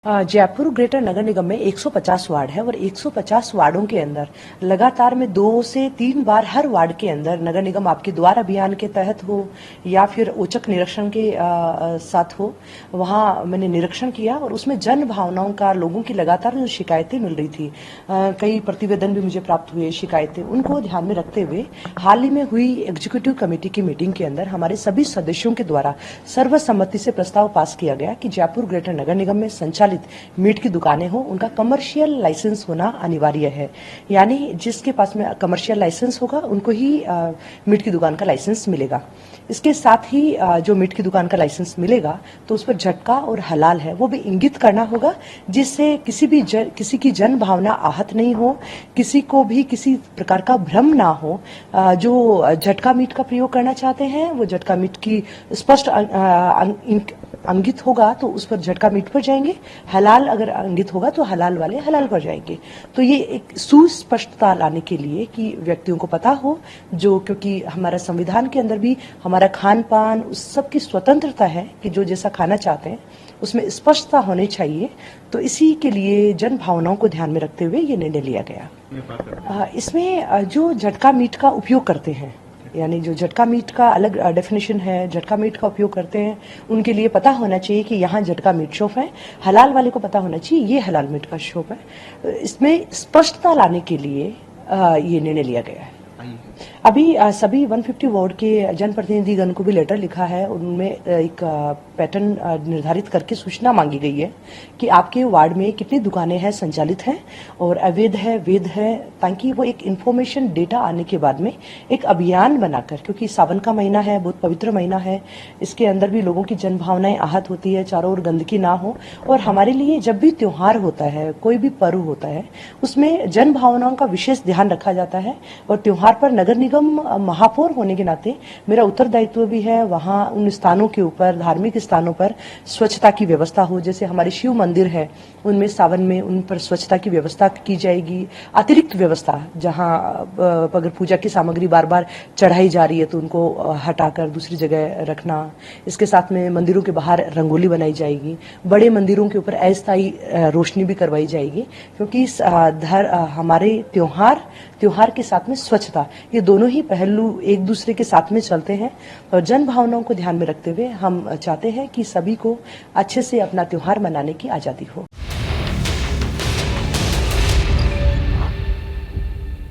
Jaipur greater नगर निगम में 150 ward है और 150 वार्डों के अंदर लगातार में 2 से 3 बार हर वार्ड के अंदर नगर निगम आपके द्वार अभियान के तहत हो या फिर औचक निरीक्षण के साथ हो, वहां मैंने निरीक्षण किया और उसमें जन भावनाओं का, लोगों की लगातार जो शिकायतें मिल रही थी, कई प्रतिवेदन भी मुझे प्राप्त हुए शिकायतें, उनको ध्यान में रखते हुए हाल ही में हुई एग्जीक्यूटिव कमेटी की मीटिंग के अंदर हमारे सभी सदस्यों के द्वारा सर्वसम्मति से प्रस्ताव पास किया गया कि जयपुर ग्रेटर नगर निगम में संचालित मीट की दुकानें हो, उनका कमर्शियल लाइसेंस होना अनिवार्य है। यानी जिसके पास में कमर्शियल लाइसेंस होगा उनको ही मीट की दुकान का लाइसेंस मिलेगा। इसके साथ ही जो मीट की दुकान का लाइसेंस मिलेगा तो उस पर झटका और हलाल है वो भी इंगित करना होगा, जिससे किसी की जन भावना आहत नहीं हो, किसी को भी किसी प्रकार का भ्रम ना हो। जो झटका मीट का प्रयोग करना चाहते हैं वो झटका मीट की स्पष्ट अंकित होगा तो उस पर झटका मीट पर जाएंगे, हलाल अगर अंकित होगा तो हलाल वाले हलाल पर जाएंगे। तो ये एक सुस्पष्टता लाने के लिए कि व्यक्तियों को पता हो, जो क्योंकि हमारा संविधान के अंदर भी हमारा खान पान उस सब की स्वतंत्रता है कि जो जैसा खाना चाहते हैं उसमें स्पष्टता होनी चाहिए। तो इसी के लिए जन भावनाओं को ध्यान में रखते हुए ये निर्णय लिया गया। इसमें जो झटका मीट का उपयोग करते हैं, यानी जो झटका मीट का अलग डेफिनेशन है, झटका मीट का उपयोग करते हैं, उनके लिए पता होना चाहिए कि यहाँ झटका मीट शॉप है। हलाल वाले को पता होना चाहिए ये हलाल मीट का शॉप है। इसमें स्पष्टता लाने के लिए ये निर्णय लिया गया है। अभी सभी 150 वार्ड के जनप्रतिनिधिगण को भी लेटर लिखा है, उनमें एक पैटर्न निर्धारित करके सूचना मांगी गई है कि आपके वार्ड में कितनी दुकानें हैं संचालित हैं और अवैध है, वैध है, ताकि वो एक इन्फॉर्मेशन डेटा आने के बाद में एक अभियान बनाकर, क्योंकि सावन का महीना है, बहुत पवित्र महीना है, इसके अंदर भी लोगों की जन भावनाएं आहत होती है, चारों ओर गंदगी ना हो। और हमारे लिए जब भी त्योहार होता है, कोई भी पर्व होता है, उसमें जन भावनाओं का विशेष ध्यान रखा जाता है। और त्योहार पर नगर निगम महापौर होने के नाते मेरा उत्तरदायित्व भी है वहां उन स्थानों के ऊपर, धार्मिक स्थानों पर स्वच्छता की व्यवस्था हो। जैसे हमारे शिव मंदिर है, उनमें सावन में उन पर स्वच्छता की व्यवस्था की जाएगी। अतिरिक्त व्यवस्था, जहां अगर पूजा की सामग्री बार बार चढ़ाई जा रही है तो उनको हटाकर दूसरी जगह रखना। इसके साथ में मंदिरों के बाहर रंगोली बनाई जाएगी, बड़े मंदिरों के ऊपर अस्थायी रोशनी भी करवाई जाएगी, क्योंकि हमारे त्योहार के साथ में स्वच्छता, ये दोनों ही पहलू एक दूसरे के साथ में चलते हैं। और जन भावनाओं को ध्यान में रखते हुए हम चाहते हैं कि सभी को अच्छे से अपना त्योहार मनाने की आजादी हो।